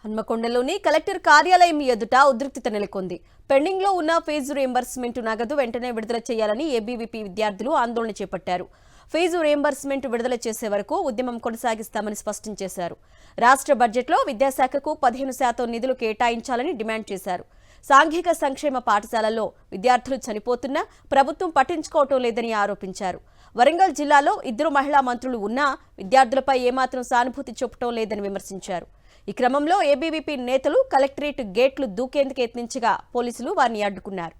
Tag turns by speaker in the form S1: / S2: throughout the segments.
S1: హన్మకొండలోని collector కార్యాలయం ఎదుట ఉద్రిక్తత నెలకొంది. పెండింగ్ లో ఉన్న ఫీజు రీయింబర్స్మెంట్ నగదు వెంటనే విడుదల చేయాలని ఏబీవీపీ విద్యార్థులు ఆందోళన చేపట్టారు. ఫీజు రీయింబర్స్మెంట్ విడుదల చేసే వరకు ఉద్యమం కొనసాగిస్తామని స్పష్టం చేశారు. రాష్ట్ర బడ్జెట్లో విద్యాశాఖకు 15% నిధులు కేటాయించాలని డిమాండ్ చేశారు. సాంఘిక సంక్షేమ పాఠశాలల్లో విద్యార్థులు చనిపోతున్నా ప్రభుత్వం పట్టించుకోవటం లేదని ఆరోపించారు. వరంగల్ జిల్లాలో 2 మహిళా మంత్రులు ఉన్నా విద్యార్థులపై ఏమాత్రం సానుభూతి చూపటం లేదని విమర్శించారు. ఈ క్రమంలో ఏబీవీపీ నేతలు కలెక్టరేట్ గేట్లు దూకేందుకు యత్నించగా పోలీసులు వారిని అడ్డుకున్నారు.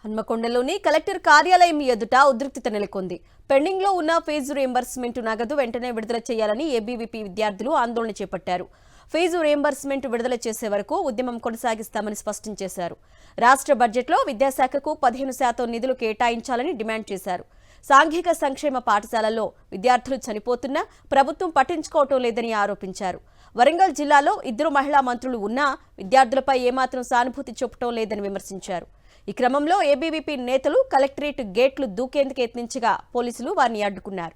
S1: హన్మకొండలోని కలెక్టర్ కార్యాలయం ఎదుట ఉద్రిక్తత నెలకొంది. పెండింగ్ లో ఉన్న ఫీజు రీయింబర్స్మెంట్ నగదు వెంటనే విడుదల చేయాలని ఏబీవీపీ విద్యార్థులు ఆందోళన చేపట్టారు. ఫీజు రీయింబర్స్మెంట్ విడుదల చేసే వరకు ఉద్యమం కొనసాగిస్తామని స్పష్టం చేశారు. రాష్ట్ర బడ్జెట్లో విద్యాశాఖకు 15% నిధులు కేటాయించాలని డిమాండ్ చేశారు. సాంఘిక సంక్షేమ పాఠశాలల్లో విద్యార్థులు చనిపోతున్నా ప్రభుత్వం పట్టించుకోవటం లేదని ఆరోపించారు. వరంగల్ జిల్లాలో 2 మహిళా మంత్రులు ఉన్నా విద్యార్థులపై ఏమాత్రం సానుభూతి చూపటం లేదని విమర్శించారు. ఈ క్రమంలో ఏబీవీపీ నేతలు కలెక్టరేట్ గేట్లు దూకేందుకు యత్నించగా పోలీసులు వారిని అడ్డుకున్నారు.